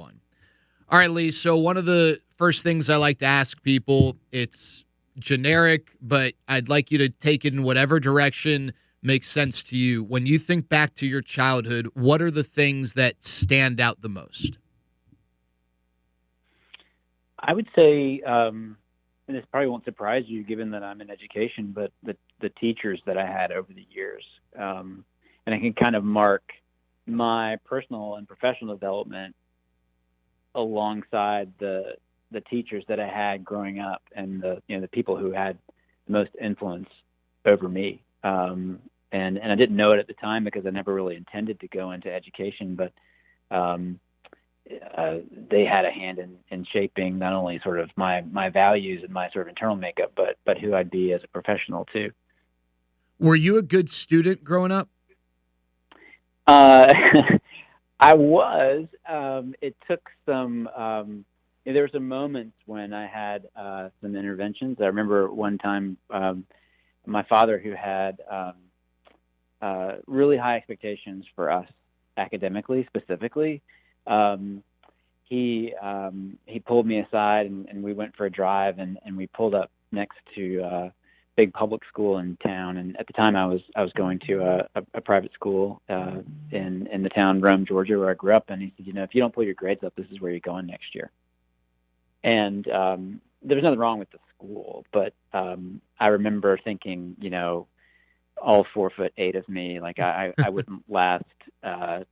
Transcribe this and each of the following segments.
one. All right, Lee. So one of the first things I like to ask people, it's generic, but I'd like you to take it in whatever direction makes sense to you. When you think back to your childhood, what are the things that stand out the most? I would say, and this probably won't surprise you given that I'm in education, but the teachers that I had over the years. And I can kind of mark my personal and professional development alongside the teachers that I had growing up and the people who had the most influence over me. And I didn't know it at the time because I never really intended to go into education, but they had a hand in shaping not only sort of my values and my sort of internal makeup, but who I'd be as a professional too. Were you a good student growing up? I was. It took some. There were some moments when I had some interventions. I remember one time my father, who had really high expectations for us academically, specifically. He pulled me aside and we went for a drive and we pulled up next to a big public school in town. And at the time I was going to a private school in the town, Rome, Georgia, where I grew up. And he said, if you don't pull your grades up, this is where you're going next year. And there was nothing wrong with the school, but I remember thinking, all 4'8" of me, like I wouldn't last 2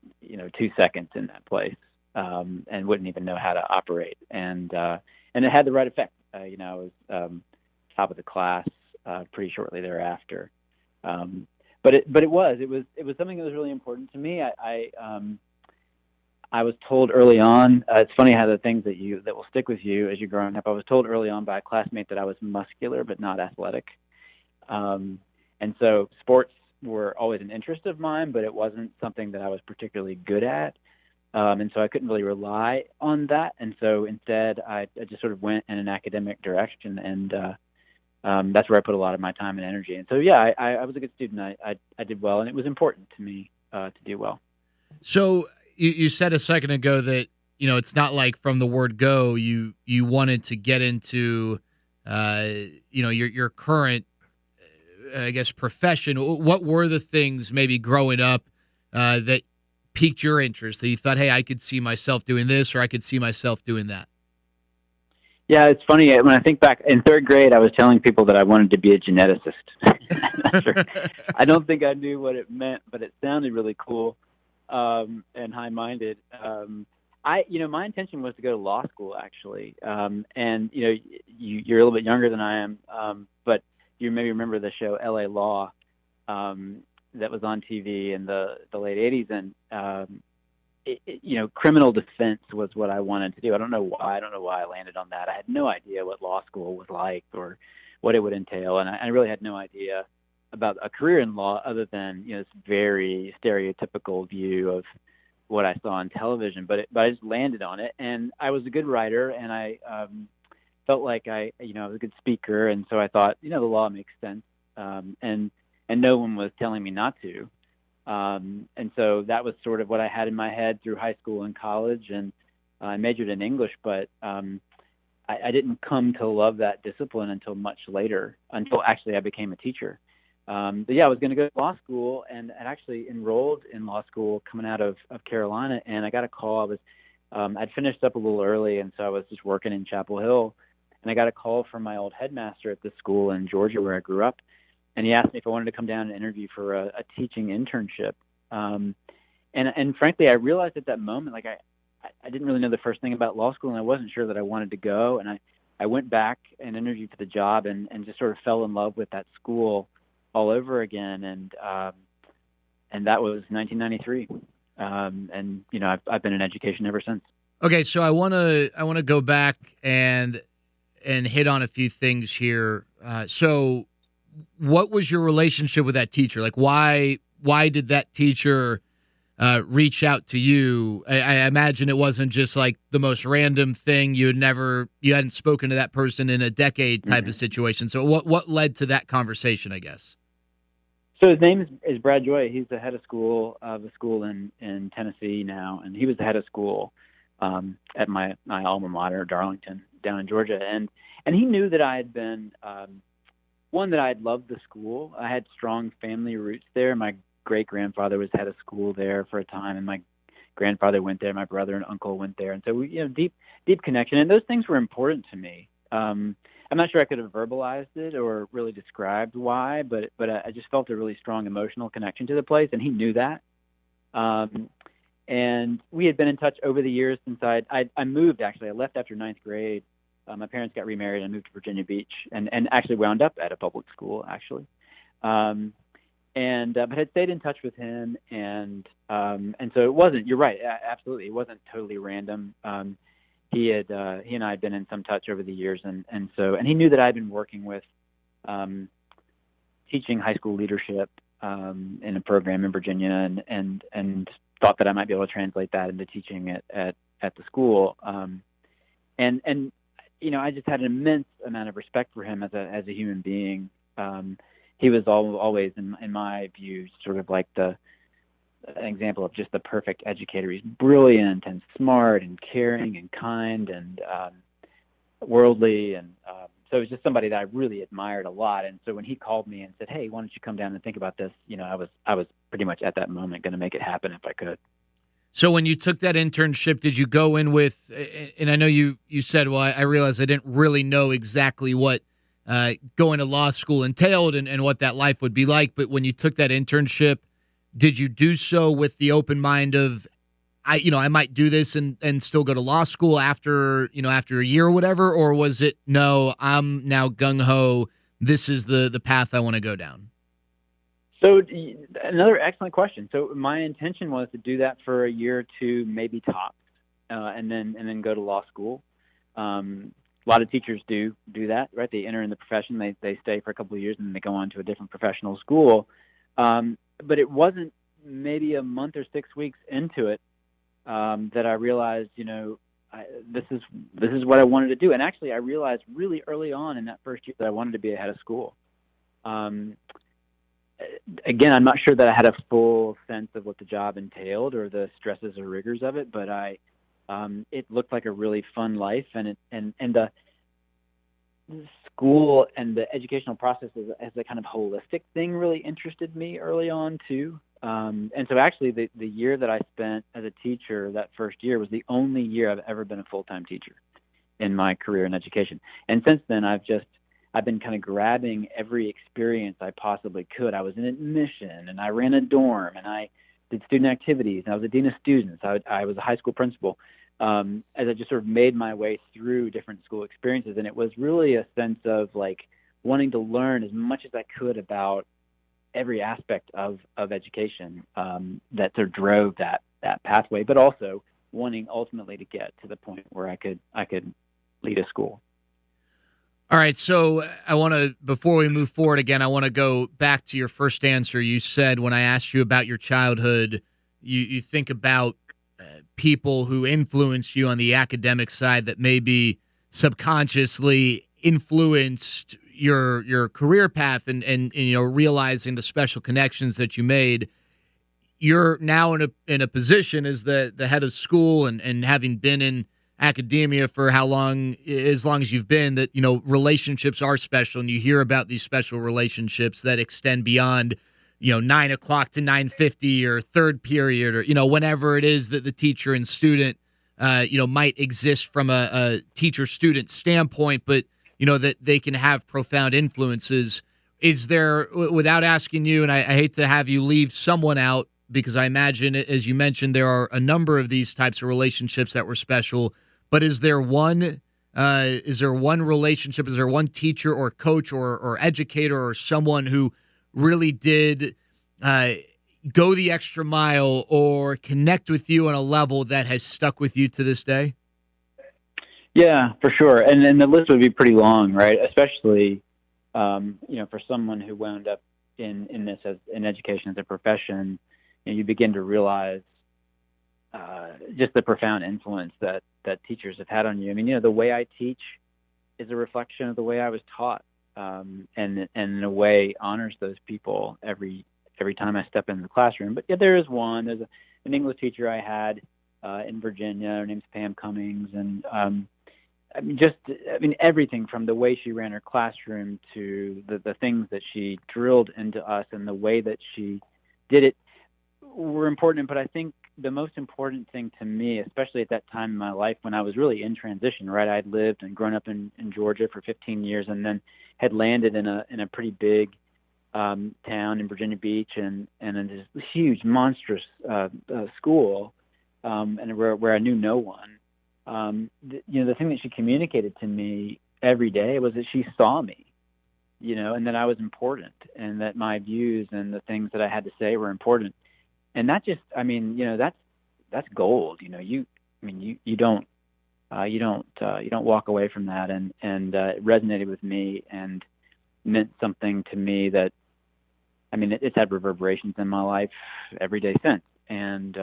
seconds in that place, and wouldn't even know how to operate. And it had the right effect. I was top of the class pretty shortly thereafter. But it was something that was really important to me. I was told early on. It's funny how the things that will stick with you as you're growing up. I was told early on by a classmate that I was muscular but not athletic. And so sports were always an interest of mine, but it wasn't something that I was particularly good at. And so I couldn't really rely on that. And so instead, I just sort of went in an academic direction, and that's where I put a lot of my time and energy. And so, yeah, I was a good student. I did well, and it was important to me to do well. So you said a second ago that, it's not like from the word go, you wanted to get into, your current, I guess, profession. What were the things maybe growing up that piqued your interest, that you thought, hey, I could see myself doing this, or I could see myself doing that? Yeah, it's funny. When I think back in third grade, I was telling people that I wanted to be a geneticist. I don't think I knew what it meant, but it sounded really cool and high-minded. My intention was to go to law school, actually. And you're a little bit younger than I am, but you maybe remember the show L.A. Law that was on TV in the late 80s, and criminal defense was what I wanted to do. I don't know why I landed on that. I had no idea what law school was like or what it would entail, and I really had no idea about a career in law other than this very stereotypical view of what I saw on television. But I just landed on it, and I was a good writer, and I felt like I was a good speaker, and so I thought the law makes sense, and no one was telling me not to. And so that was sort of what I had in my head through high school and college, and I majored in English, but I didn't come to love that discipline until much later, until actually I became a teacher. But yeah, I was going to go to law school, and I actually enrolled in law school coming out of Carolina, and I got a call. I'd finished up a little early, and so I was just working in Chapel Hill, and I got a call from my old headmaster at the school in Georgia where I grew up. And he asked me if I wanted to come down and interview for a teaching internship. And frankly, I realized at that moment, like I didn't really know the first thing about law school, and I wasn't sure that I wanted to go. And I went back and interviewed for the job and just sort of fell in love with that school all over again. And that was 1993. And I've been in education ever since. Okay, so I want to go back and hit on a few things here. So what was your relationship with that teacher? Like, why did that teacher reach out to you? I imagine it wasn't just like the most random thing. You hadn't spoken to that person in a decade type of situation. So what led to that conversation, I guess? So his name is Brad Joy. He's the head of a school in Tennessee now, and he was the head of school at my alma mater, Darlington, down in Georgia, and he knew that I had been one, that I had loved the school. I had strong family roots there. My great grandfather was head of school there for a time, and my grandfather went there. My brother and uncle went there, and so we, deep connection. And those things were important to me. I'm not sure I could have verbalized it or really described why, but I just felt a really strong emotional connection to the place, and he knew that. And we had been in touch over the years since I moved. Actually, I left after ninth grade. My parents got remarried and moved to Virginia Beach, and actually wound up at a public school, actually. But had stayed in touch with him, and so it wasn't. You're right, absolutely. It wasn't totally random. He and I had been in some touch over the years, and he knew that I'd been working with teaching high school leadership in a program in Virginia, and thought that I might be able to translate that into teaching at the school. I just had an immense amount of respect for him as a human being. He was always, in my view, sort of like an example of just the perfect educator. He's brilliant and smart and caring and kind and worldly, and so it was just somebody that I really admired a lot. And so when he called me and said, "Hey, why don't you come down and think about this?" I was pretty much at that moment going to make it happen if I could. So when you took that internship, did you go in with, and I know you said, well, I realized I didn't really know exactly what going to law school entailed and what that life would be like, but when you took that internship, did you do so with the open mind of, I might do this and still go to law school after a year or whatever, or was it, no, I'm now gung-ho, this is the path I want to go down? So another excellent question. So my intention was to do that for a year or two, maybe tops, and then go to law school. A lot of teachers do that, right? They enter in the profession, they stay for a couple of years, and then they go on to a different professional school. But it wasn't maybe a month or 6 weeks into it that I realized, this is what I wanted to do. And actually, I realized really early on in that first year that I wanted to be a head of school. Again, I'm not sure that I had a full sense of what the job entailed or the stresses or rigors of it, but it looked like a really fun life, and the school and the educational process as a kind of holistic thing really interested me early on too. And so actually the year that I spent as a teacher, that first year, was the only year I've ever been a full-time teacher in my career in education. And since then, I've been kind of grabbing every experience I possibly could. I was in admission, and I ran a dorm, and I did student activities, and I was a dean of students. I was a high school principal. As I just sort of made my way through different school experiences, and it was really a sense of like wanting to learn as much as I could about every aspect of education that sort of drove that pathway, but also wanting ultimately to get to the point where I could lead a school. All right, so I want to, before we move forward again, I want to go back to your first answer. You said when I asked you about your childhood, you think about people who influenced you on the academic side that maybe subconsciously influenced your career path and realizing the special connections that you made. You're now in a position as the head of school and having been in academia for as long as you've been, that relationships are special, and you hear about these special relationships that extend beyond 9 o'clock to 9:50 or third period, or whenever it is that the teacher and student might exist from a teacher student standpoint, but that they can have profound influences. Is there, without asking you, and I hate to have you leave someone out, because I imagine, as you mentioned, there are a number of these types of relationships that were special, but is there one relationship, is there one teacher or coach or educator or someone who really did go the extra mile or connect with you on a level that has stuck with you to this day? Yeah, for sure. And then the list would be pretty long, right? Especially, for someone who wound up in this as in education as a profession, you begin to realize just the profound influence that teachers have had on you. I mean, the way I teach is a reflection of the way I was taught, and in a way honors those people every time I step into the classroom. But yeah, there is one. There's an English teacher I had in Virginia. Her name's Pam Cummings, and everything from the way she ran her classroom to the things that she drilled into us and the way that she did it were important. But I think the most important thing to me, especially at that time in my life when I was really in transition, right? I'd lived and grown up in Georgia for 15 years and then had landed in a pretty big town in Virginia Beach and in this huge, monstrous school, and where I knew no one. The thing that she communicated to me every day was that she saw me, and that I was important and that my views and the things that I had to say were important. And that just, that's gold. You don't walk away from that. And it resonated with me and meant something to me that, it's had reverberations in my life every day since. And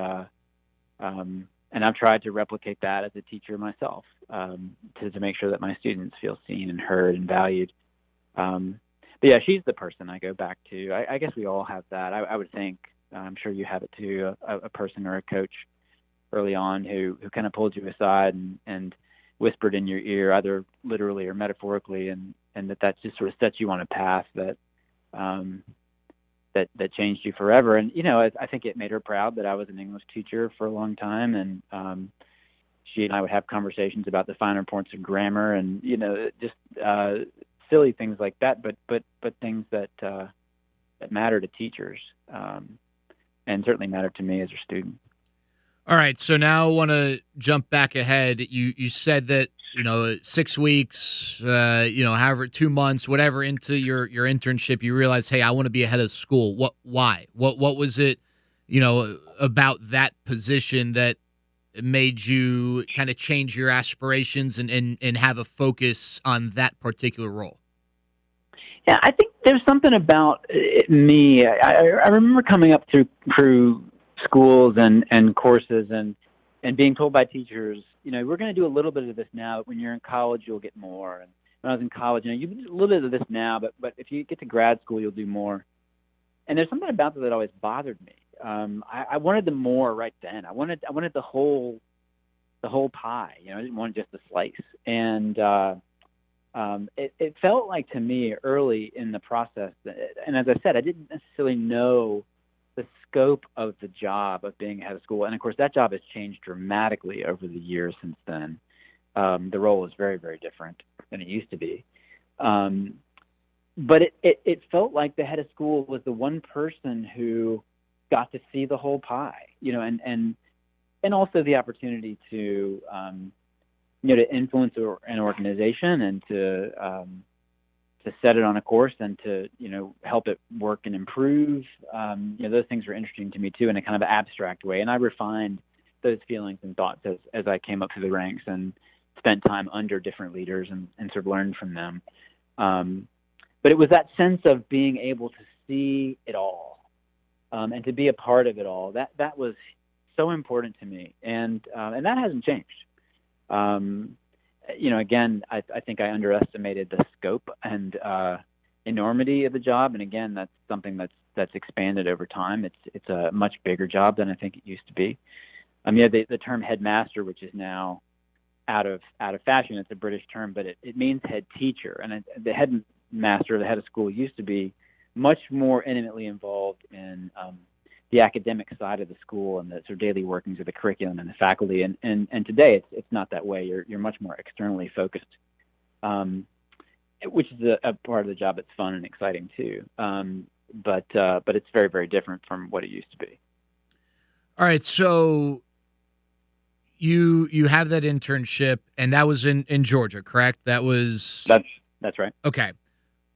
I've tried to replicate that as a teacher myself, to make sure that my students feel seen and heard and valued. But yeah, she's the person I go back to. I guess we all have that. I would think, I'm sure you have it too, a person or a coach early on who kind of pulled you aside and whispered in your ear, either literally or metaphorically, and that just sort of sets you on a path that changed you forever. And, I think it made her proud that I was an English teacher for a long time. And she and I would have conversations about the finer points of grammar and, just silly things like that, but things that matter to teachers, and certainly matter to me as a student. All right, so now I want to jump back ahead. You said that 6 weeks, however 2 months, whatever into your internship, you realized, hey, I want to be ahead of school. Why? What was it, about that position that made you kind of change your aspirations and have a focus on that particular role? Yeah, I think there's something about me. I remember coming up through schools and courses and being told by teachers, we're going to do a little bit of this now. When you're in college, you'll get more. And when I was in college, you do a little bit of this now, but if you get to grad school, you'll do more. And there's something about that always bothered me. I wanted the more right then. I wanted the whole pie. I didn't want just a slice. And it felt like to me early in the process, and as I said, I didn't necessarily know the scope of the job of being head of school. And of course, that job has changed dramatically over the years since then. The role is very, very different than it used to be. But it felt like the head of school was the one person who got to see the whole pie, and also the opportunity to influence an organization and to set it on a course and to, help it work and improve. Those things were interesting to me too, in a kind of abstract way. And I refined those feelings and thoughts as I came up through the ranks and spent time under different leaders and sort of learned from them. But it was that sense of being able to see it all, and to be a part of it all. That was so important to me. And that hasn't changed. Again, I think I underestimated the scope and enormity of the job. And again, that's something that's expanded over time. It's a much bigger job than I think it used to be. The term headmaster, which is now out of fashion, it's a British term, but it means head teacher. And the headmaster, the head of school, used to be much more intimately involved in the academic side of the school and the sort of daily workings of the curriculum and the faculty. And today it's not that way. You're much more externally focused, which is a part of the job that's fun and exciting too. But it's very, very different from what it used to be. All right. So you have that internship, and that was in Georgia, correct? That's right. Okay.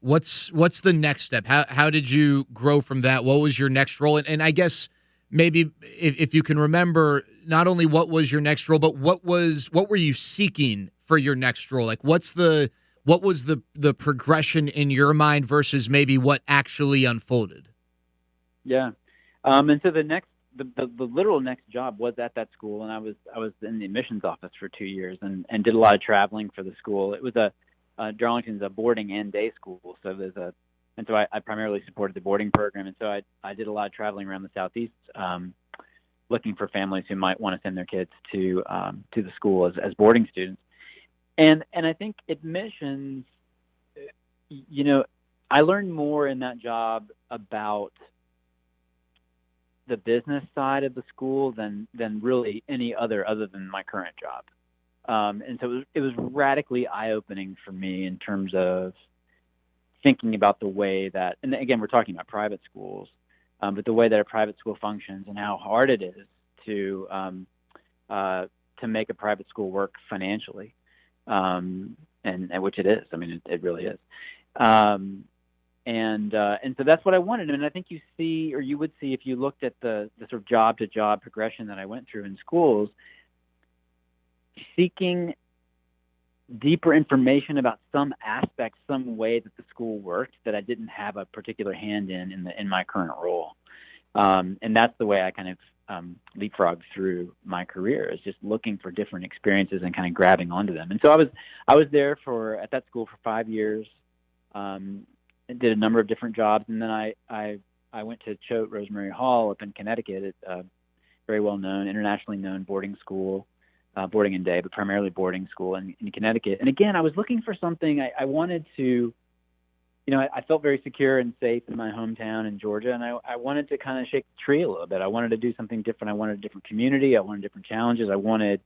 What's the next step? How did you grow from that? What was your next role? And I guess maybe if you can remember, not only what was your next role, but what were you seeking for your next role? Like what was the progression in your mind versus maybe what actually unfolded? Yeah. And so the literal next job was at that school, and I was in the admissions office for 2 years and did a lot of traveling for the school. It was Darlington's a boarding and day school, so I primarily supported the boarding program, and so I did a lot of traveling around the Southeast looking for families who might want to send their kids to the school as boarding students. And I think admissions, I learned more in that job about the business side of the school than really any other than my current job. And so it was radically eye-opening for me in terms of thinking about the way that, and again, we're talking about private schools, but the way that a private school functions and how hard it is to make a private school work financially, and which it is. I mean, it really is. And so that's what I wanted. And I think you see, or you would see if you looked at the sort of job-to-job progression that I went through in schools, seeking deeper information about some aspect, some way that the school worked that I didn't have a particular hand in my current role. And that's the way I kind of leapfrogged through my career, is just looking for different experiences and kind of grabbing onto them. And so I was there at that school for 5 years. And did a number of different jobs, and then I went to Choate Rosemary Hall up in Connecticut. It's a very well-known, internationally known boarding school, boarding and day, but primarily boarding school in Connecticut. And again, I was looking for something. I wanted to, I felt very secure and safe in my hometown in Georgia, and I wanted to kind of shake the tree a little bit. I wanted to do something different. I wanted a different community. I wanted different challenges. I wanted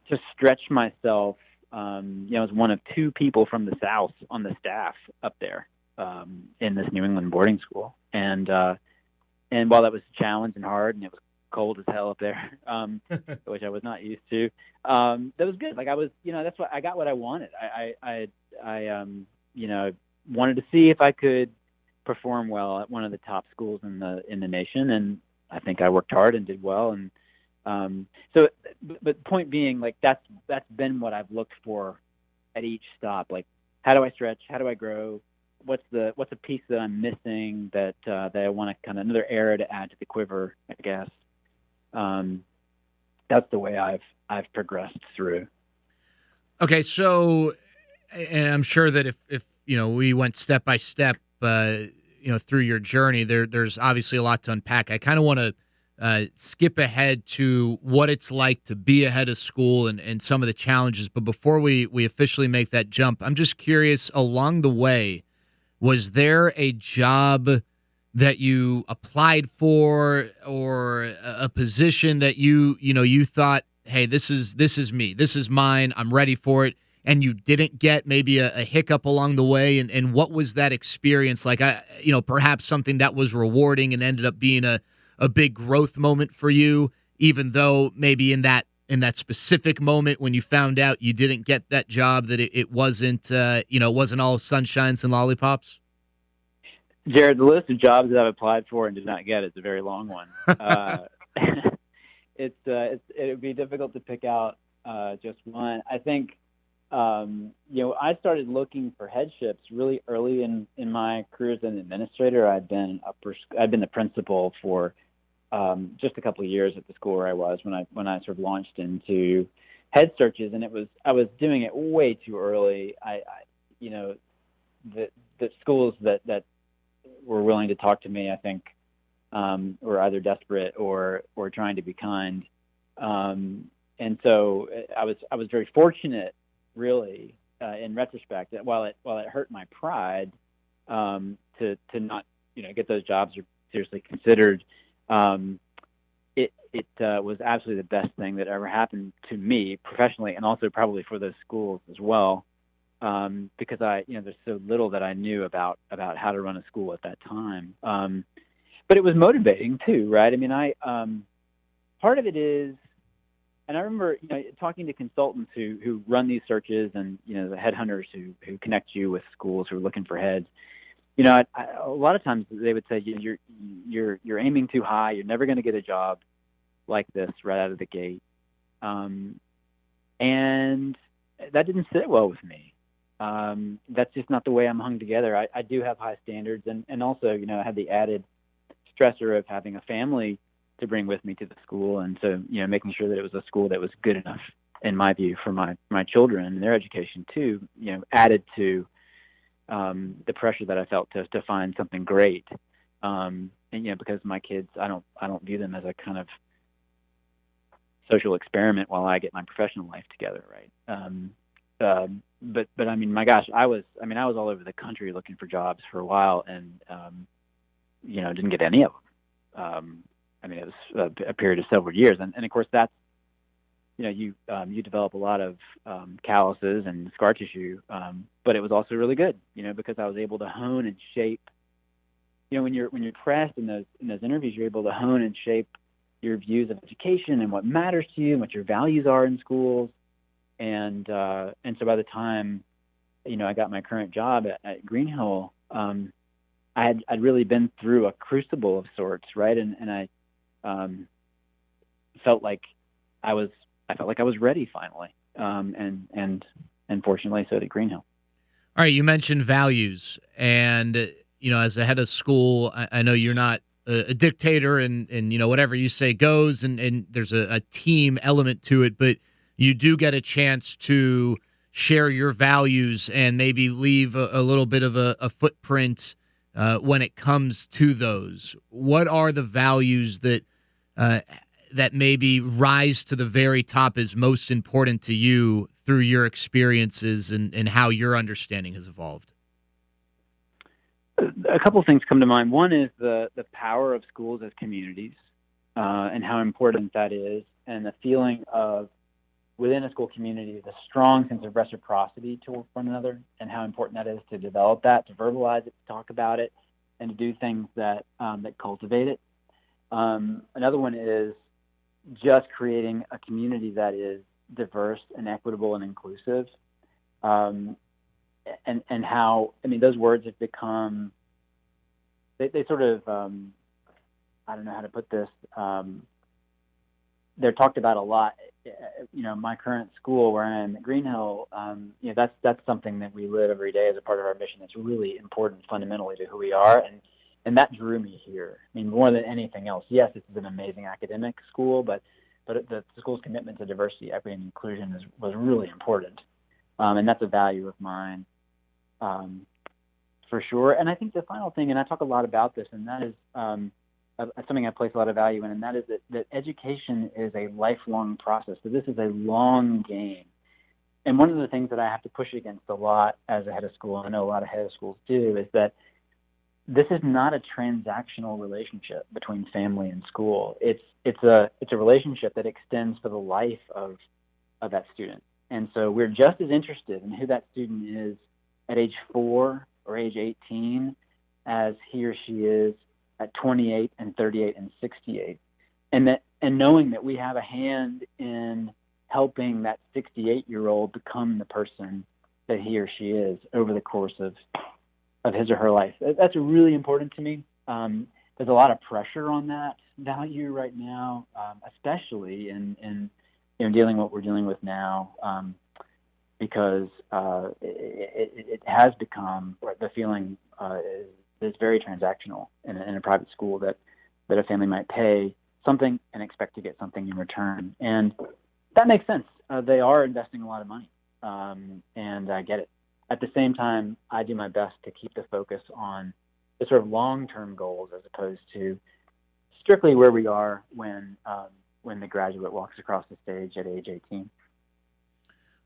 to stretch myself. I was one of 2 people from the South on the staff up there in this New England boarding school, and while that was a challenge and hard, and it was cold as hell up there, which I was not used to, that was good. Like I was, that's what I got. What I wanted. I wanted to see if I could perform well at one of the top schools in the nation, and I think I worked hard and did well. And but point being, like that's been what I've looked for at each stop. Like, how do I stretch? How do I grow? What's a piece that I'm missing that I want to kind of another arrow to add to the quiver, I guess. That's the way I've progressed through. Okay, so, and I'm sure that if we went step by step, through your journey, there's obviously a lot to unpack. I kind of want to skip ahead to what it's like to be ahead of school and some of the challenges. But before we officially make that jump, I'm just curious, along the way, was there a job that you applied for or a position that you thought, hey, this is me, this is mine, I'm ready for it, and you didn't get maybe a hiccup along the way? And what was that experience like? Perhaps something that was rewarding and ended up being a big growth moment for you, even though maybe in that specific moment when you found out you didn't get that job, that it wasn't, it wasn't all sunshines and lollipops? Jared, the list of jobs that I've applied for and did not get is a very long one. It would be difficult to pick out just one. I think, I started looking for headships really early in my career as an administrator. I'd been the principal for just a couple of years at the school where I was when I sort of launched into head searches, and I was doing it way too early. The schools that were willing to talk to me, I think, were either desperate or trying to be kind. And so I was very fortunate, really, in retrospect, that while it hurt my pride to not get those jobs seriously considered, it was absolutely the best thing that ever happened to me professionally, and also probably for those schools as well, because there's so little that I knew about how to run a school at that time. But it was motivating too, right? I mean, part of it is, and I remember talking to consultants who run these searches, and the headhunters who connect you with schools who are looking for heads. A lot of times they would say, you're aiming too high. You're never going to get a job like this right out of the gate. And that didn't sit well with me. That's just not the way I'm hung together. I do have high standards, and also, I had the added stressor of having a family to bring with me to the school. And so, making sure that it was a school that was good enough, in my view, for my children and their education too, added to the pressure that I felt to find something great. And and because my kids, I don't view them as a kind of social experiment while I get my professional life together, right? But I mean, my gosh, I was all over the country looking for jobs for a while, and didn't get any of them. It was a period of several years, and of course that's, you develop a lot of calluses and scar tissue, but it was also really good, because I was able to hone and shape. When you're pressed in those interviews, you're able to hone and shape your views of education and what matters to you and what your values are in schools. And so by the time, I got my current job at Greenhill, I'd really been through a crucible of sorts, right? And I felt like I was ready finally. And fortunately, so did Greenhill. All right, you mentioned values, and as a head of school, I know you're not a dictator, and whatever you say goes, and there's a team element to it, but you do get a chance to share your values and maybe leave a little bit of a footprint when it comes to those. What are the values that maybe rise to the very top as most important to you through your experiences and how your understanding has evolved? A couple of things come to mind. One is the power of schools as communities, and how important that is, and the feeling of, within a school community, the strong sense of reciprocity toward one another, and how important that is to develop that, to verbalize it, to talk about it, and to do things that cultivate it. Another one is just creating a community that is diverse and equitable and inclusive. And how, those words have become, they sort of, I don't know how to put this, they're talked about a lot. My current school where I am at Greenhill, that's something that we live every day as a part of our mission. That's really important fundamentally to who we are. And that drew me here. More than anything else, yes, this is an amazing academic school, but the school's commitment to diversity, equity, and inclusion was really important. And that's a value of mine. For sure. And I think the final thing, and I talk a lot about this, and that is something I place a lot of value in, and that is that education is a lifelong process. So this is a long game. And one of the things that I have to push against a lot as a head of school, and I know a lot of head of schools do, is that this is not a transactional relationship between family and school. It's a relationship that extends for the life of that student. And so we're just as interested in who that student is at age 4 or age 18 as he or she is at 28 and 38 and 68. And knowing that we have a hand in helping that 68-year-old become the person that he or she is over the course of his or her life. That's really important to me. There's a lot of pressure on that value right now, especially in dealing what we're dealing with now, because it has become, or the feeling is very transactional in a private school, that a family might pay something and expect to get something in return. And that makes sense. They are investing a lot of money, and I get it. At the same time, I do my best to keep the focus on the sort of long-term goals as opposed to strictly where we are when the graduate walks across the stage at age 18.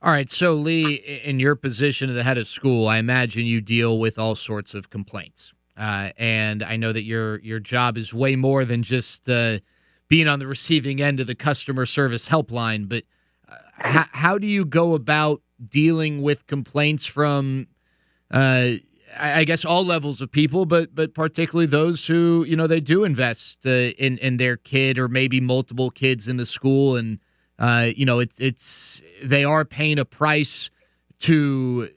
All right, so Lee, in your position as the head of school, I imagine you deal with all sorts of complaints, and I know that your job is way more than just being on the receiving end of the customer service helpline. But how do you go about dealing with complaints from, I guess, all levels of people, but particularly those who they do invest in their kid or maybe multiple kids in the school, and it's they are paying a price to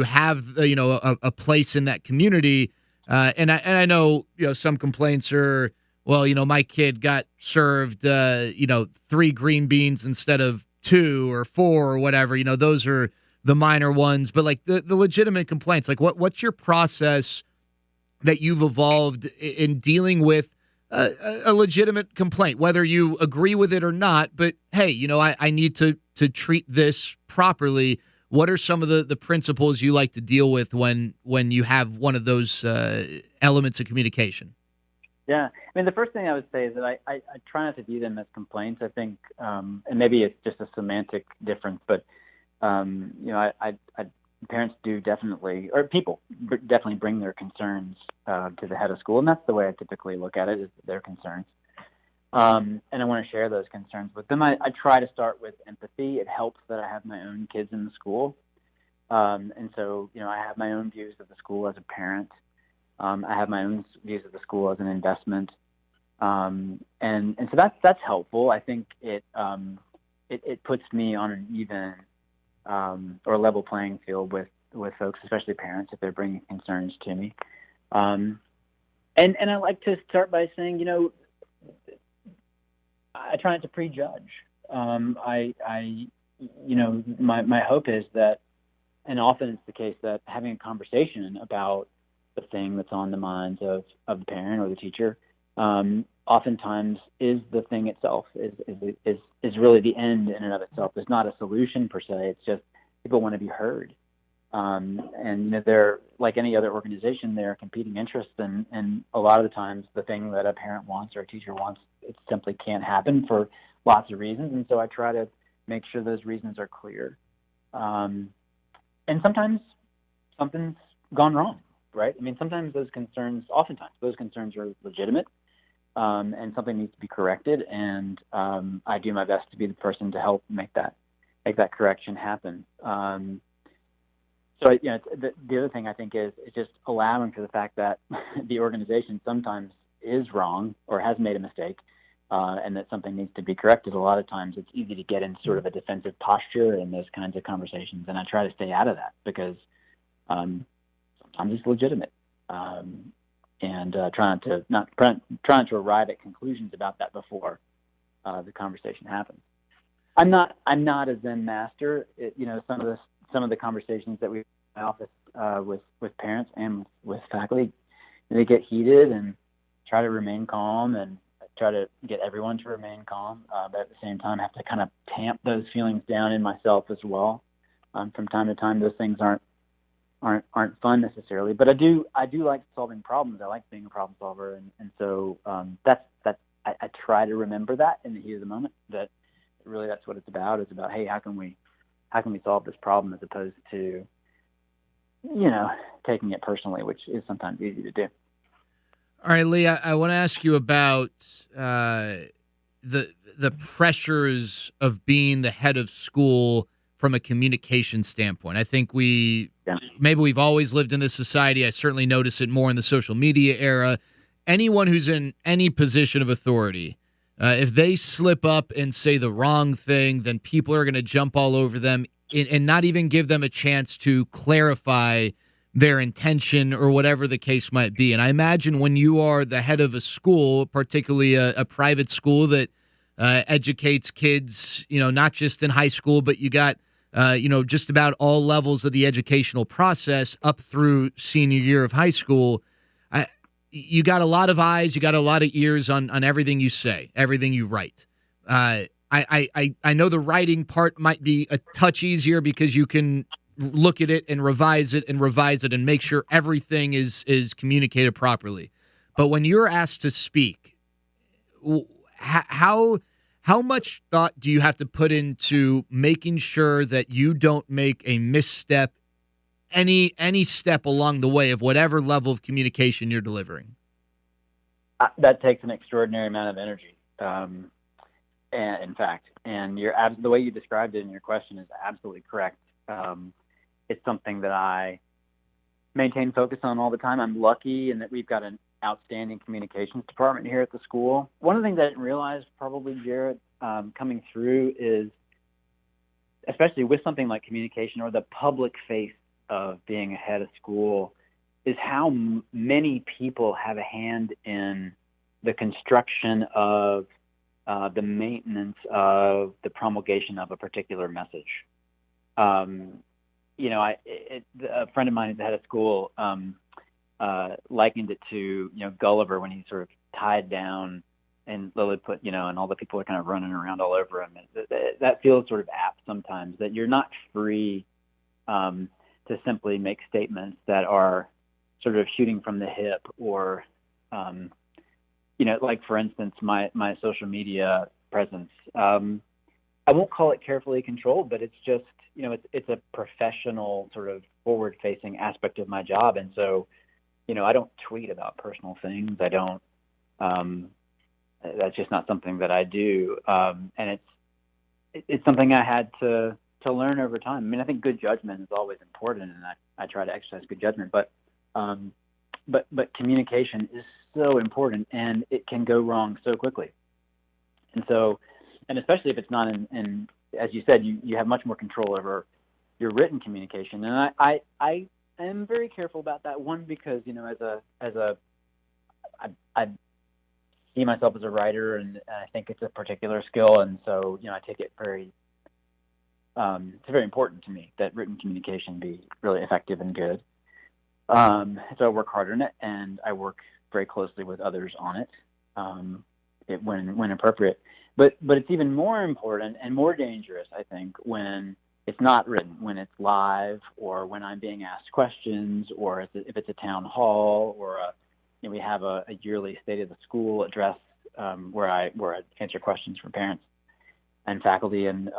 have a place in that community, and I know some complaints are, well, my kid got served 3 green beans instead of 2 or 4 or whatever. Those are the minor ones, but like the legitimate complaints, like what's your process that you've evolved in dealing with a legitimate complaint, whether you agree with it or not, but hey, I need to treat this properly. What are some of the principles you like to deal with when you have one of those elements of communication? Yeah. I mean, the first thing I would say is that I try not to view them as complaints. I think, and maybe it's just a semantic difference, but, parents do definitely, or people definitely bring their concerns to the head of school, and that's the way I typically look at it, is their concerns. And I want to share those concerns with them. I try to start with empathy. It helps that I have my own kids in the school. And so, I have my own views of the school as a parent. I have my own views of the school as an investment. And so that's helpful. I think it puts me on an even or level playing field with folks, especially parents, if they're bringing concerns to me. And I like to start by saying, I try not to prejudge. My hope is that, and often it's the case, that having a conversation about the thing that's on the minds of the parent or the teacher, oftentimes is the thing itself, is really the end in and of itself. It's not a solution per se. It's just people want to be heard. And they're like any other organization, they're competing interests, and a lot of the times the thing that a parent wants or a teacher wants, it simply can't happen for lots of reasons. And so I try to make sure those reasons are clear. And sometimes something's gone wrong, right? I mean, oftentimes those concerns are legitimate, and something needs to be corrected. And I do my best to be the person to help make that correction happen. So, the other thing I think is just allowing for the fact that the organization sometimes is wrong or has made a mistake, and that something needs to be corrected. A lot of times it's easy to get in sort of a defensive posture in those kinds of conversations, and I try to stay out of that because sometimes it's legitimate, and trying to arrive at conclusions about that before the conversation happens. I'm not a Zen master. Some of the conversations that we have in my office with parents and with faculty, they get heated, and try to remain calm and try to get everyone to remain calm. But at the same time, I have to kind of tamp those feelings down in myself as well. From time to time, those things aren't fun necessarily, but I do like solving problems. I like being a problem solver, and so I try to remember that in the heat of the moment, that really that's what it's about. It's about, hey, how can we solve this problem, as opposed to, taking it personally, which is sometimes easy to do. All right, Lee, I want to ask you about the pressures of being the head of school from a communication standpoint. I think maybe we've always lived in this society. I certainly notice it more in the social media era. Anyone who's in any position of authority, if they slip up and say the wrong thing, then people are going to jump all over them and not even give them a chance to clarify their intention or whatever the case might be. And I imagine when you are the head of a school, particularly a private school that educates kids, not just in high school, but you got, just about all levels of the educational process up through senior year of high school, you got a lot of eyes, you got a lot of ears on everything you say, everything you write. I know the writing part might be a touch easier because you can look at it and revise it and make sure everything is communicated properly. But when you're asked to speak, how much thought do you have to put into making sure that you don't make a misstep, any step along the way of whatever level of communication you're delivering? That takes an extraordinary amount of energy. And in fact, and the way you described it in your question is absolutely correct. It's something that I maintain focus on all the time. I'm lucky in that we've got an outstanding communications department here at the school. One of the things I didn't realize, probably, Jared, coming through is, especially with something like communication or the public face of being a head of school, is how many people have a hand in the construction of the maintenance of the promulgation of a particular message. A friend of mine who's the head of school likened it to, Gulliver when he's sort of tied down and Lilliput, and all the people are kind of running around all over him. That feels sort of apt sometimes, that you're not free to simply make statements that are sort of shooting from the hip or like for instance, my social media presence. I won't call it carefully controlled, but it's just, it's a professional sort of forward-facing aspect of my job, and so, I don't tweet about personal things. I don't. That's just not something that I do, and it's something I had to learn over time. I mean, I think good judgment is always important, and I try to exercise good judgment. But communication is so important, and it can go wrong so quickly. And especially if it's not in as you said, you have much more control over your written communication. And I am very careful about that. One, because I see myself as a writer, and I think it's a particular skill, and so I take it very. It's very important to me that written communication be really effective and good. So I work hard on it, and I work very closely with others on it, when appropriate. But it's even more important and more dangerous, I think, when it's not written, when it's live, or when I'm being asked questions, or if it's a town hall, or we have a yearly State of the School address where I answer questions from parents and faculty, and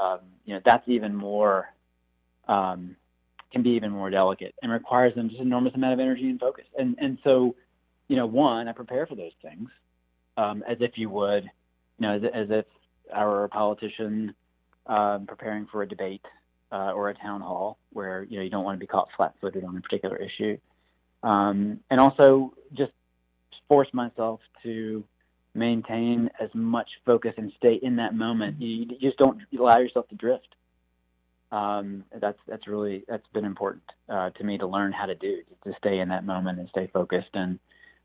that's even more can be even more delicate and requires them just an enormous amount of energy and focus. And so, one, I prepare for those things as if you would, as if I were a politician preparing for a debate or a town hall where you don't want to be caught flat-footed on a particular issue, and also just force myself to maintain as much focus and stay in that moment. You just don't allow yourself to drift. That's been important to me to learn how to do, to stay in that moment and stay focused and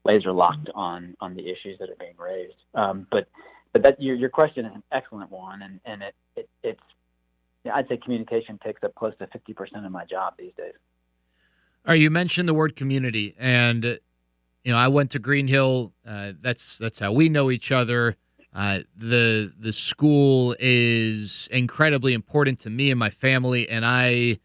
laser locked on the issues that are being raised. But that your question is an excellent one, and it's I'd say communication takes up close to 50% of my job these days. All right, you mentioned the word community, and I went to Greenhill. That's how we know each other. The school is incredibly important to me and my family, and I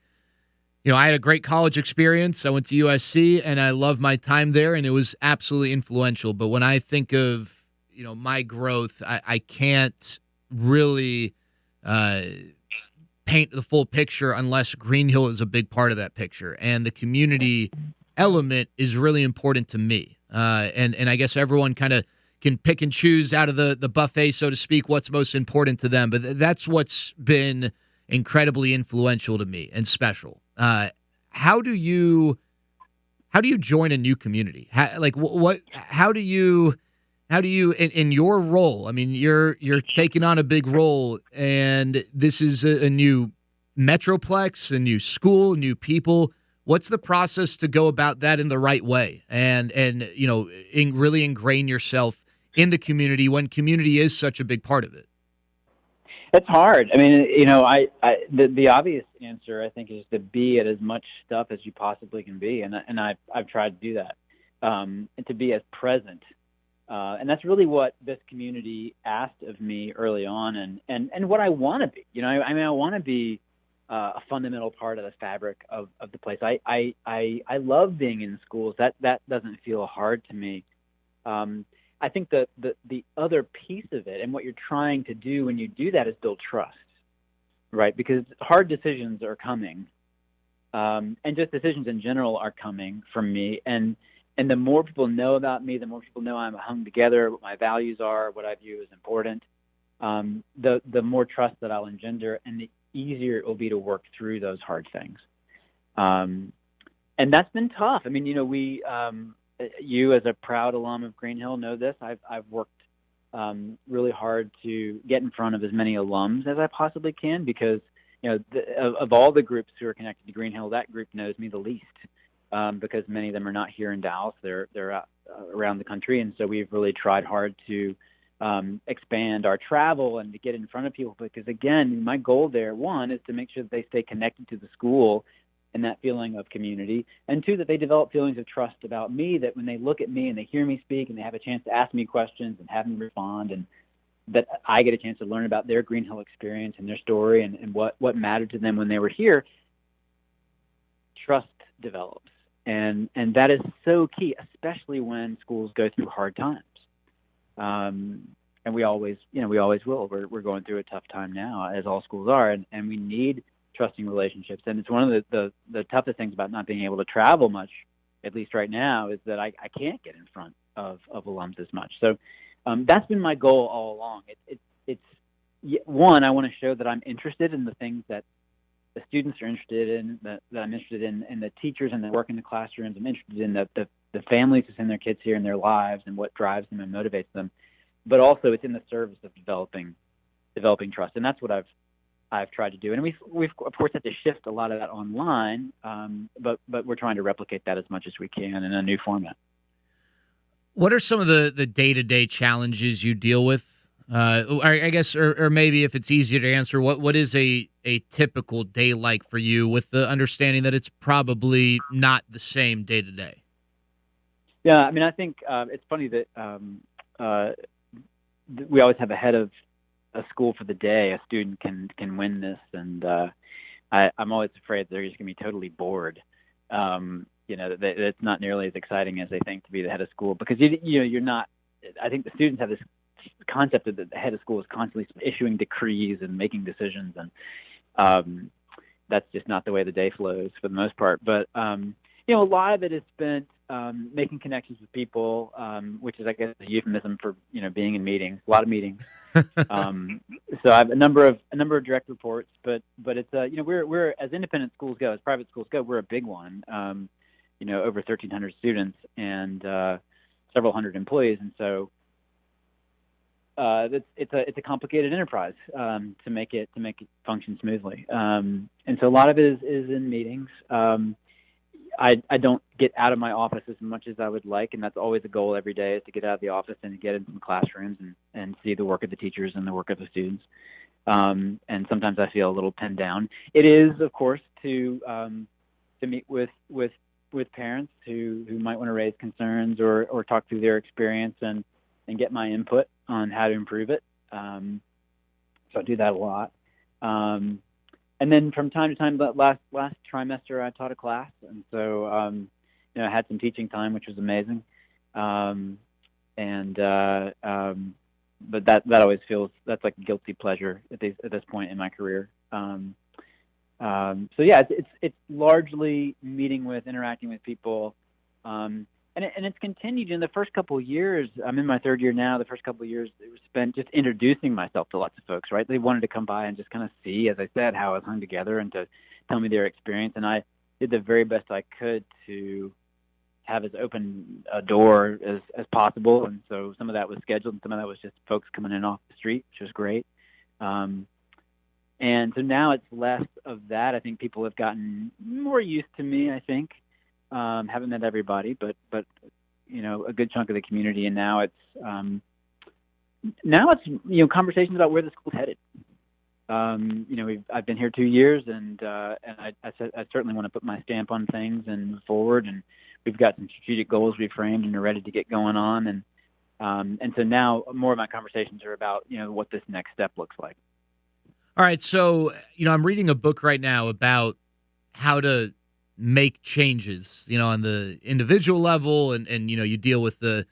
had a great college experience. I went to USC, and I loved my time there, and it was absolutely influential. But when I think of my growth, I can't really paint the full picture unless Greenhill is a big part of that picture, and the community element is really important to me. And I guess everyone kind of can pick and choose out of the buffet, so to speak, what's most important to them. But that's what's been incredibly influential to me and special. How do you join a new community? How do you in your role? I mean, you're taking on a big role, and this is a new metroplex, a new school, new people. What's the process to go about that in the right way, and really ingrain yourself in the community when community is such a big part of it? It's hard. I mean, the obvious answer, I think, is to be at as much stuff as you possibly can be, and I've tried to do that, and to be as present. And that's really what this community asked of me early on, and what I want to be. I want to be a fundamental part of the fabric of the place. I love being in schools. That doesn't feel hard to me. I think the other piece of it, and what you're trying to do when you do that, is build trust, right? Because hard decisions are coming, and just decisions in general are coming from me. And the more people know about me, the more people know I'm hung together, what my values are, what I view as important, the more trust that I'll engender, and the easier it will be to work through those hard things. And that's been tough. I mean, you as a proud alum of Greenhill know this. I've worked really hard to get in front of as many alums as I possibly can, because of all the groups who are connected to Greenhill, that group knows me the least, because many of them are not here in Dallas. They're out around the country, and so we've really tried hard to expand our travel and to get in front of people, because again, my goal there, one, is to make sure that they stay connected to the school and that feeling of community, and two, that they develop feelings of trust about me, that when they look at me and they hear me speak and they have a chance to ask me questions and have me respond, and that I get a chance to learn about their Greenhill experience and their story and what mattered to them when they were here, trust develops. And that is so key, especially when schools go through hard times. And we always will. We're going through a tough time now, as all schools are, and we need trusting relationships. And it's one of the toughest things about not being able to travel much, at least right now, is that I can't get in front of alums as much. So that's been my goal all along. It's one, I want to show that I'm interested in the things that the students are interested in, that I'm interested in, and the teachers and the work in the classrooms. I'm interested in the families who send their kids here in their lives and what drives them and motivates them. But also, it's in the service of developing trust, and that's what I've tried to do. And we've of course had to shift a lot of that online, but we're trying to replicate that as much as we can in a new format. What are some of the day-to-day challenges you deal with? I guess, or maybe if it's easier to answer, what is a typical day like for you, with the understanding that it's probably not the same day to day? Yeah, I mean, I think it's funny that we always have a head of a school for the day. A student can win this, and I'm always afraid they're just going to be totally bored. That it's not nearly as exciting as they think to be the head of school, because you're not. I think the students have this concept that the head of school is constantly issuing decrees and making decisions, and that's just not the way the day flows for the most part. But a lot of it is spent making connections with people, which is, I guess, a euphemism for being in meetings, a lot of meetings. So I have a number of direct reports, but it's we're as independent schools go, as private schools go, we're a big one. Over 1,300 students and several hundred employees, and so it's a complicated enterprise to make it function smoothly. And so a lot of it is in meetings. I don't get out of my office as much as I would like, and that's always a goal every day, is to get out of the office and to get into some classrooms and see the work of the teachers and the work of the students. And sometimes I feel a little pinned down. It is, of course, to meet with parents who might want to raise concerns or talk through their experience and get my input on how to improve it. So I do that a lot. And then from time to time, last trimester, I taught a class, and so I had some teaching time, which was amazing. But that always feels, that's like a guilty pleasure at this point in my career. So yeah, it's largely meeting with, interacting with people, and it's continued. In the first couple of years, I'm in my third year now. The first couple of years it was spent just introducing myself to lots of folks. Right, they wanted to come by and just kind of see, as I said, how I was hung together and to tell me their experience. And I did the very best I could to have as open a door as possible. And so some of that was scheduled, and some of that was just folks coming in off the street, which was great. And so now it's less of that. I think people have gotten more used to me, I think. Haven't met everybody, but a good chunk of the community. And now it's conversations about where the school's headed. I've been here 2 years, and I certainly want to put my stamp on things and move forward. And we've got some strategic goals we framed and are ready to get going on. And so now more of my conversations are about what this next step looks like. All right, so I'm reading a book right now about how to make changes, on the individual level, and you deal with the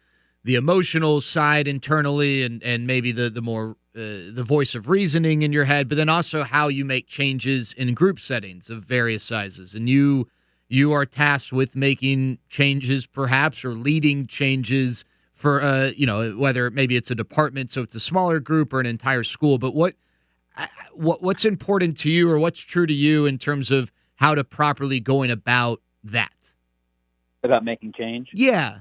emotional side internally, and maybe the more the voice of reasoning in your head, but then also how you make changes in group settings of various sizes. And you are tasked with making changes, perhaps, or leading changes for whether maybe it's a department, so it's a smaller group, or an entire school. But what's important to you, or what's true to you in terms of how to properly going about that? About making change? Yeah.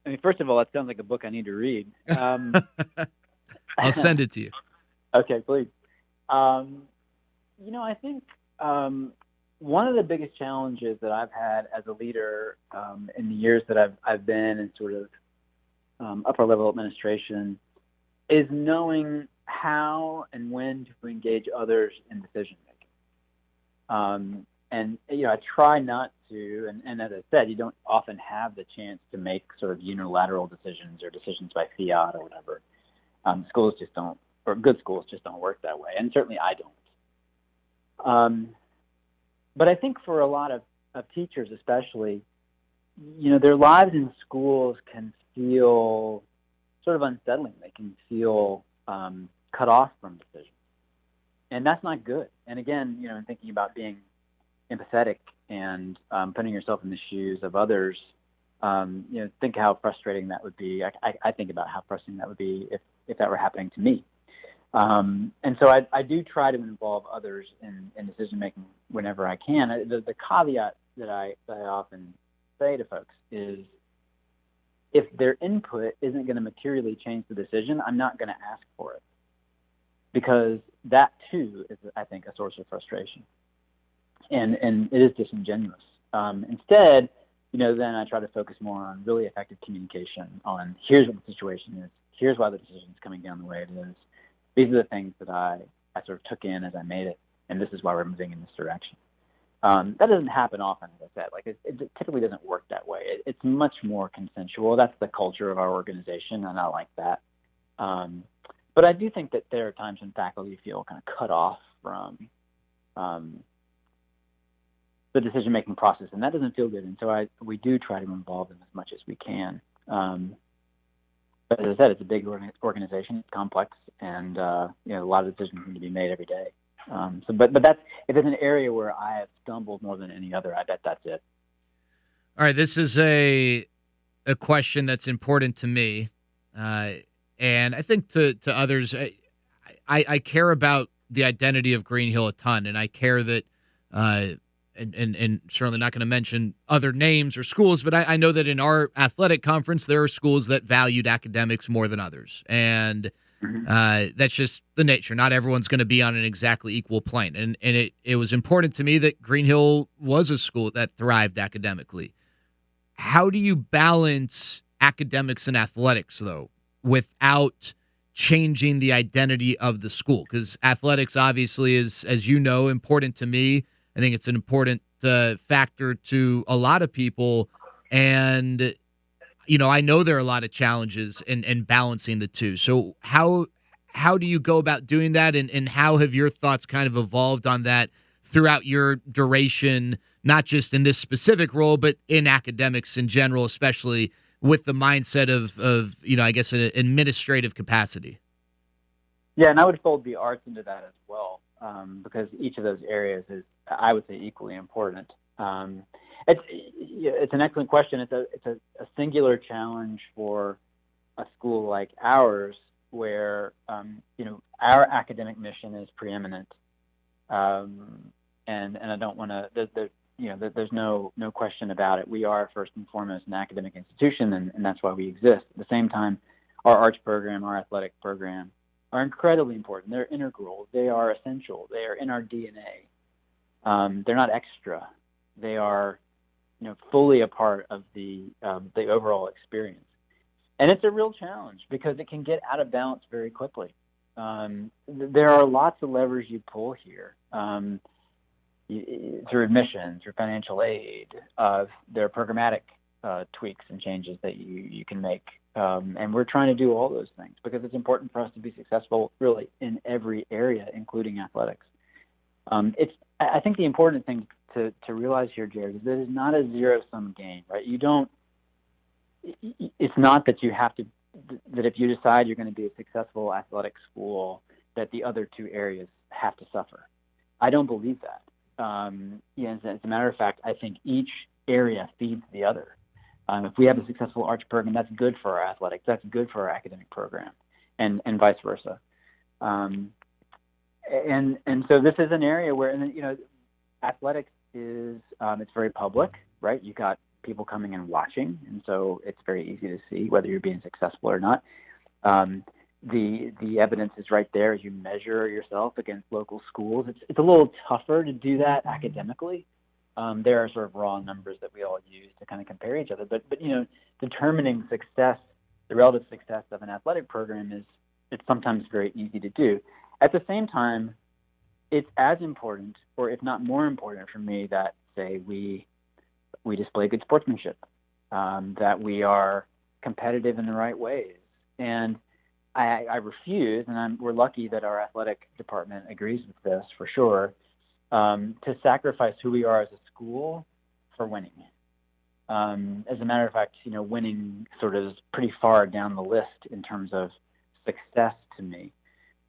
I mean, first of all, that sounds like a book I need to read. I'll send it to you. Okay, please. I think one of the biggest challenges that I've had as a leader in the years that I've been in sort of upper level administration is knowing how and when to engage others in decision making. I try not to, and as I said, you don't often have the chance to make sort of unilateral decisions or decisions by fiat or whatever. Schools just don't, or good schools just don't work that way, and certainly I don't. But I think for a lot of teachers especially, their lives in schools can feel sort of unsettling. They can feel cut off from decisions, and that's not good. And again, in thinking about being empathetic and putting yourself in the shoes of others, think how frustrating that would be. I think about how frustrating that would be if that were happening to me. And so I do try to involve others in decision making whenever I can. The caveat that I often say to folks is, if their input isn't going to materially change the decision, I'm not going to ask for it, because that too is, I think, a source of frustration, and it is disingenuous. Instead, then I try to focus more on really effective communication. On, here's what the situation is, here's why the decision is coming down the way it is. These are the things that I sort of took in as I made it, and this is why we're moving in this direction. That doesn't happen often, as I said. Like, it typically doesn't work that way. It's much more consensual. That's the culture of our organization, and I like that. But I do think that there are times when faculty feel kind of cut off from the decision-making process, and that doesn't feel good. And so we do try to involve them as much as we can. But as I said, it's a big organization, it's complex, and a lot of decisions need to be made every day. But that's, if it's an area where I have stumbled more than any other, I bet that's it. All right, this is a question that's important to me, and I think to others. I care about the identity of Greenhill a ton, and I care that, and certainly not going to mention other names or schools, but I know that in our athletic conference there are schools that valued academics more than others, and that's just the nature. Not everyone's going to be on an exactly equal plane. And it was important to me that Greenhill was a school that thrived academically. How do you balance academics and athletics, though, without changing the identity of the school? Because athletics obviously is, as you know, important to me. I think it's an important factor to a lot of people. And I know there are a lot of challenges in balancing the two. So how do you go about doing that, and how have your thoughts kind of evolved on that throughout your duration, not just in this specific role, but in academics in general, especially with the mindset of I guess, an administrative capacity? Yeah, and I would fold the arts into that as well, because each of those areas is, I would say, equally important. It's an excellent question. It's a singular challenge for a school like ours, where our academic mission is preeminent, and I don't want to. There's no question about it. We are first and foremost an academic institution, and that's why we exist. At the same time, our arts program, our athletic program, are incredibly important. They're integral. They are essential. They are in our DNA. They're not extra. They are, fully a part of the overall experience. And it's a real challenge because it can get out of balance very quickly. There are lots of levers you pull here, through admissions, through financial aid. There are programmatic tweaks and changes that you can make. And we're trying to do all those things because it's important for us to be successful really in every area, including athletics. I think the important thing to realize here, Jared, is that it's not a zero-sum game, right? It's not that you have to, that if you decide you're going to be a successful athletic school, that the other two areas have to suffer. I don't believe that. As a matter of fact, I think each area feeds the other. If we have a successful arts program, that's good for our athletics, that's good for our academic program, and vice versa. And so this is an area where, athletics is, it's very public, right? You got people coming and watching, and so it's very easy to see whether you're being successful or not. The evidence is right there as you measure yourself against local schools. It's a little tougher to do that academically. There are sort of raw numbers that we all use to kind of compare each other, but determining success, the relative success of an athletic program it's sometimes very easy to do. At the same time, it's as important, or if not more important for me, that, say, we display good sportsmanship, that we are competitive in the right ways. And I refuse, and we're lucky that our athletic department agrees with this for sure, to sacrifice who we are as a school for winning. As a matter of fact, winning sort of is pretty far down the list in terms of success to me.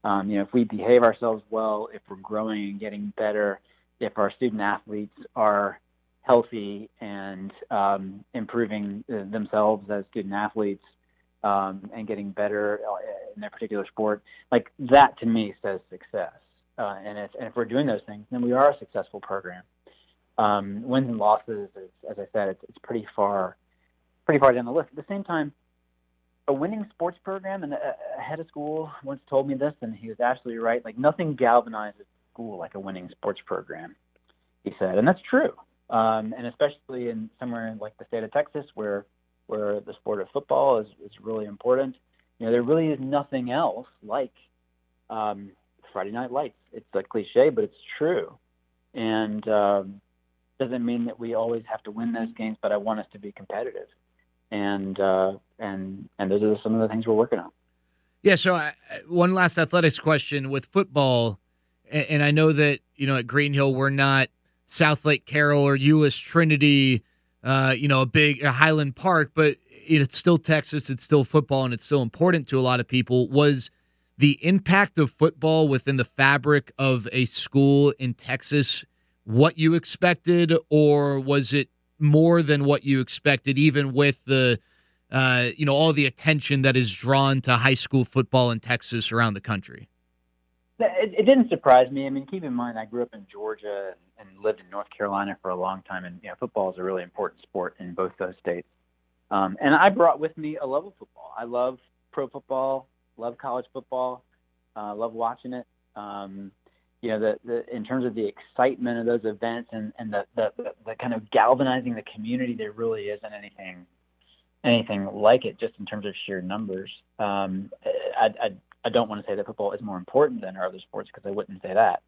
If we behave ourselves well, if we're growing and getting better, if our student athletes are healthy and improving themselves as student athletes and getting better in their particular sport, like that to me says success. And if we're doing those things, then we are a successful program. Wins and losses, as I said, it's pretty far down the list. At the same time, a winning sports program, and a head of school once told me this, and he was absolutely right. Like, nothing galvanizes school like a winning sports program, he said, and that's true. And especially in somewhere like the state of Texas, where the sport of football is really important. There really is nothing else like Friday Night Lights. It's a cliche, but it's true. And doesn't mean that we always have to win those games, but I want us to be competitive. And those are some of the things we're working on. Yeah. So one last athletics question with football, and I know that at Greenhill we're not South Lake Carroll or Euless Trinity, a big Highland Park, but it's still Texas, it's still football, and it's still important to a lot of people. Was the impact of football within the fabric of a school in Texas what you expected, or was it more than what you expected, even with the, all the attention that is drawn to high school football in Texas around the country? It didn't surprise me. I mean, keep in mind, I grew up in Georgia and lived in North Carolina for a long time, and football is a really important sport in both those states. And I brought with me a love of football. I love pro football, love college football, love watching it. In terms of the excitement of those events and the kind of galvanizing the community, there really isn't anything like it, just in terms of sheer numbers. I don't want to say that football is more important than our other sports, because I wouldn't say that.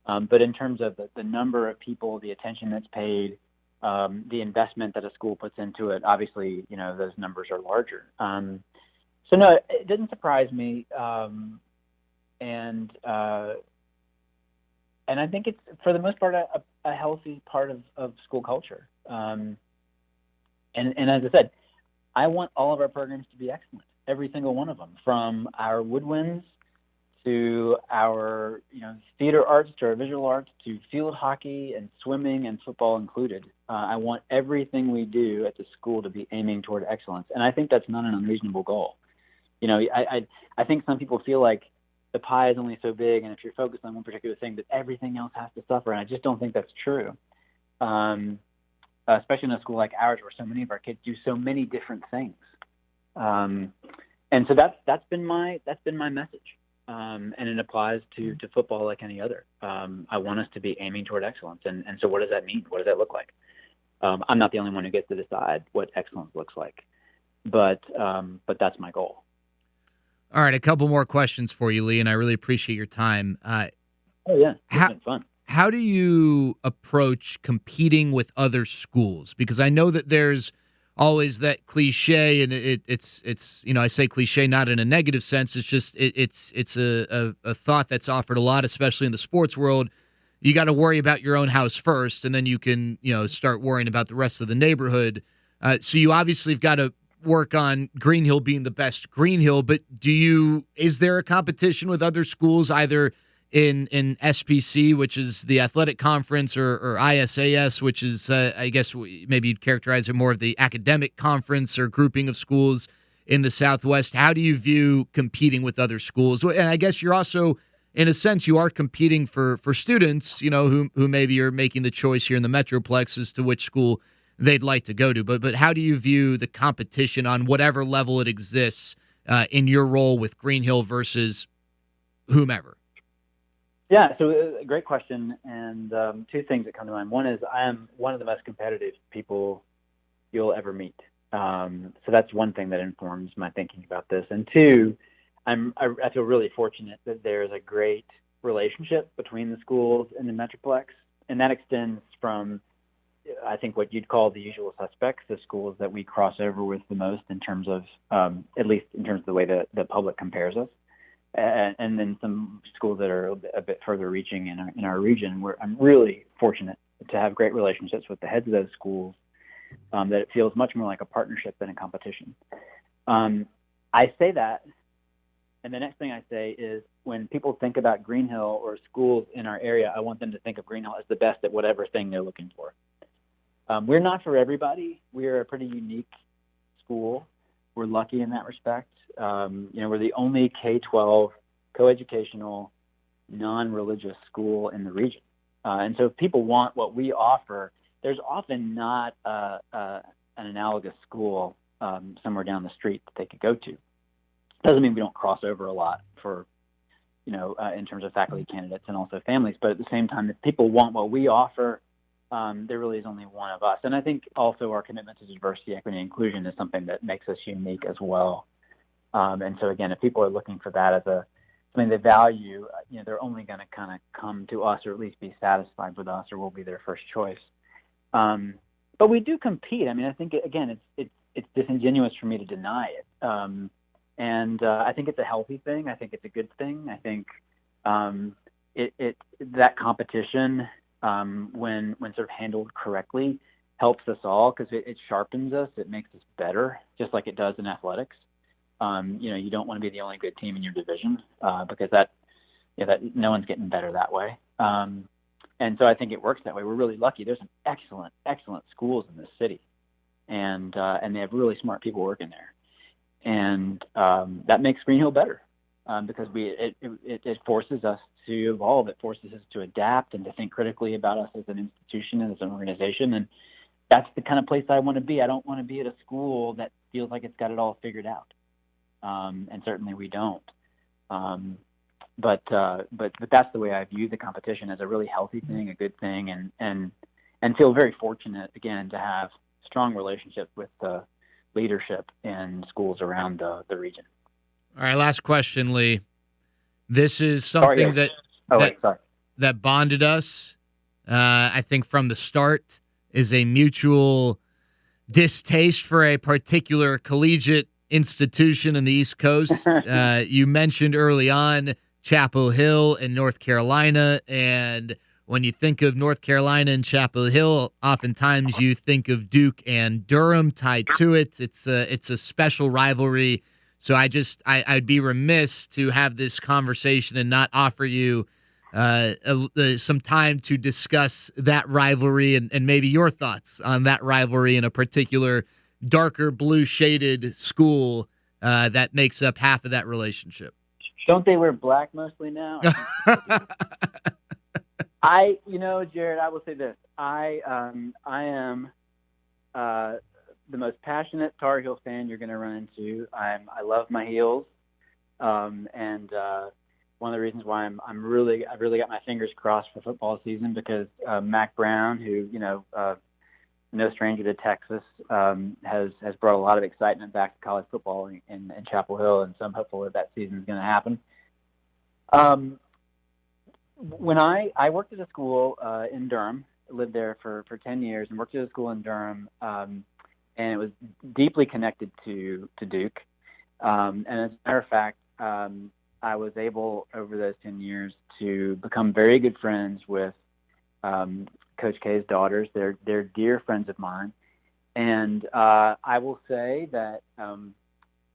But in terms of the number of people, the attention that's paid, the investment that a school puts into it, obviously, those numbers are larger. So no, it didn't surprise me. And I think it's, for the most part, a healthy part of school culture. And as I said, I want all of our programs to be excellent, every single one of them, from our woodwinds to our theater arts to our visual arts to field hockey and swimming and football included. I want everything we do at the school to be aiming toward excellence, and I think that's not an unreasonable goal. I think some people feel like the pie is only so big, and if you're focused on one particular thing, that everything else has to suffer, and I just don't think that's true. Especially in a school like ours, where so many of our kids do so many different things. And so that's been my message, and it applies to football like any other. I want us to be aiming toward excellence, and so what does that mean? What does that look like? I'm not the only one who gets to decide what excellence looks like, but that's my goal. All right, a couple more questions for you, Lee, and I really appreciate your time. Oh yeah, it's been fun. How do you approach competing with other schools? Because I know that there's always that cliche, and it's I say cliche not in a negative sense. It's just it's a thought that's offered a lot, especially in the sports world. You got to worry about your own house first, and then you can start worrying about the rest of the neighborhood. So you obviously have got to work on Greenhill being the best Greenhill, but is there a competition with other schools, either in SPC, which is the athletic conference, or ISAS, which is I guess maybe you'd characterize it more of the academic conference or grouping of schools in the Southwest? How do you view competing with other schools? And I guess you're also, in a sense, you are competing for students, who maybe are making the choice here in the Metroplex as to which school they'd like to go to. But how do you view the competition on whatever level it exists in your role with Greenhill versus whomever? Yeah, so great question. And two things that come to mind. One is, I am one of the most competitive people you'll ever meet. So that's one thing that informs my thinking about this. And two, I feel really fortunate that there's a great relationship between the schools in the Metroplex, and that extends from, I think, what you'd call the usual suspects, the schools that we cross over with the most in terms of, at least in terms of the way that the public compares us, and then some schools that are a bit further reaching in our region, where I'm really fortunate to have great relationships with the heads of those schools, that it feels much more like a partnership than a competition. I say that, and the next thing I say is when people think about Greenhill or schools in our area, I want them to think of Greenhill as the best at whatever thing they're looking for. We're not for everybody. We're a pretty unique school. We're lucky in that respect. We're the only K-12 coeducational, non-religious school in the region. And so if people want what we offer, there's often not an analogous school somewhere down the street that they could go to. Doesn't mean we don't cross over a lot for, in terms of faculty candidates and also families. But at the same time, if people want what we offer, there really is only one of us. And I think also our commitment to diversity, equity, and inclusion is something that makes us unique as well. And so again, if people are looking for that as something they value, they're only going to kind of come to us or at least be satisfied with us, or we'll be their first choice. But we do compete. I mean, I think again, it's disingenuous for me to deny it. And I think it's a healthy thing. I think it's a good thing. I think that competition, when sort of handled correctly, helps us all because it sharpens us. It makes us better, just like it does in athletics. You don't want to be the only good team in your division because that no one's getting better that way. And so I think it works that way. We're really lucky. There's some excellent, excellent schools in this city, and they have really smart people working there. And that makes Greenhill better because it forces us to evolve. It forces us to adapt and to think critically about us as an institution and as an organization. And that's the kind of place I want to be. I don't want to be at a school that feels like it's got it all figured out. And certainly we don't. But that's the way I view the competition, as a really healthy thing, a good thing, and feel very fortunate again to have strong relationships with the leadership in schools around the region. All right, last question, Lee. This is something that bonded us, I think, from the start, is a mutual distaste for a particular collegiate institution in the East Coast. You mentioned early on Chapel Hill in North Carolina, and when you think of North Carolina and Chapel Hill, oftentimes you think of Duke and Durham tied to it. It's a special rivalry. So I'd be remiss to have this conversation and not offer you some time to discuss that rivalry and maybe your thoughts on that rivalry in a particular darker blue shaded school that makes up half of that relationship. Don't they wear black mostly now? Jared, I will say this. I am the most passionate Tar Heel fan you're going to run into. I love my Heels, and one of the reasons why I've really got my fingers crossed for football season, because Mac Brown, who no stranger to Texas, has brought a lot of excitement back to college football in Chapel Hill, and so I'm hopeful that season is going to happen. When I worked at a school in Durham, lived there for 10 years, and worked at a school in Durham, and it was deeply connected to Duke. And as a matter of fact, I was able over those 10 years to become very good friends with Coach K's daughters. They're dear friends of mine. And I will say that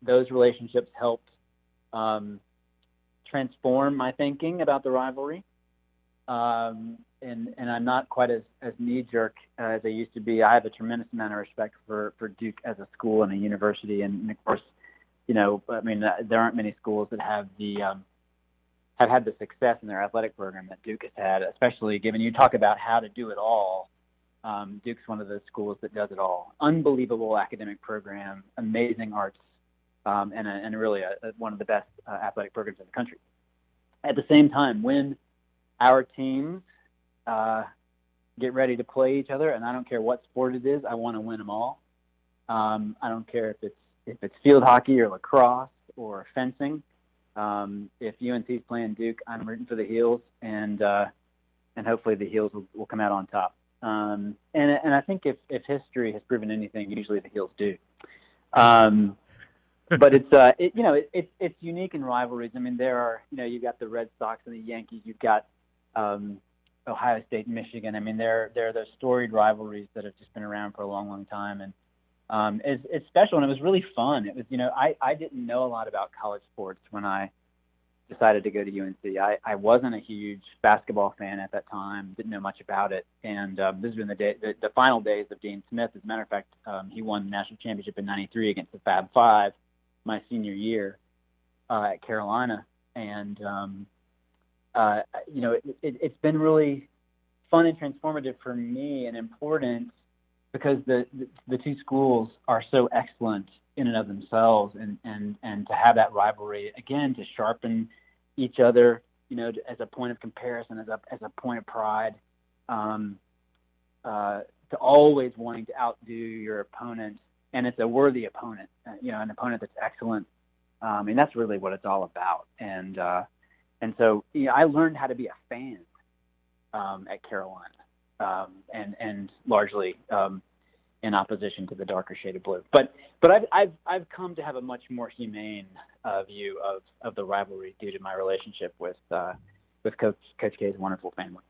those relationships helped transform my thinking about the rivalry. And I'm not quite as knee-jerk as I used to be. I have a tremendous amount of respect for Duke as a school and a university. And of course, there aren't many schools that have had the success in their athletic program that Duke has had, especially given you talk about how to do it all. Duke's one of those schools that does it all. Unbelievable academic program, amazing arts, and really one of the best athletic programs in the country. At the same time, when our teams get ready to play each other, and I don't care what sport it is, I want to win them all. I don't care if it's field hockey or lacrosse or fencing. If UNC's playing Duke, I'm rooting for the Heels, and hopefully the Heels will come out on top. And I think if history has proven anything, usually the Heels do. But it's unique in rivalries. I mean, there are, you've got the Red Sox and the Yankees. You've got Ohio State and Michigan. I mean, they're those storied rivalries that have just been around for a long, long time, and it's special, and it was really fun. It was, I didn't know a lot about college sports when I decided to go to UNC. I wasn't a huge basketball fan at that time, didn't know much about it, and this was in the final days of Dean Smith. As a matter of fact, he won the national championship in '93 against the Fab Five my senior year at Carolina, and it's been really fun and transformative for me and important because the two schools are so excellent in and of themselves, and to have that rivalry again, to sharpen each other, as a point of comparison, as a point of pride, to always wanting to outdo your opponent, and it's a worthy opponent, an opponent that's excellent, and that's really what it's all about. And so I learned how to be a fan at Carolina, and largely in opposition to the darker shade of blue. But I've come to have a much more humane view of the rivalry due to my relationship with Coach K's wonderful family.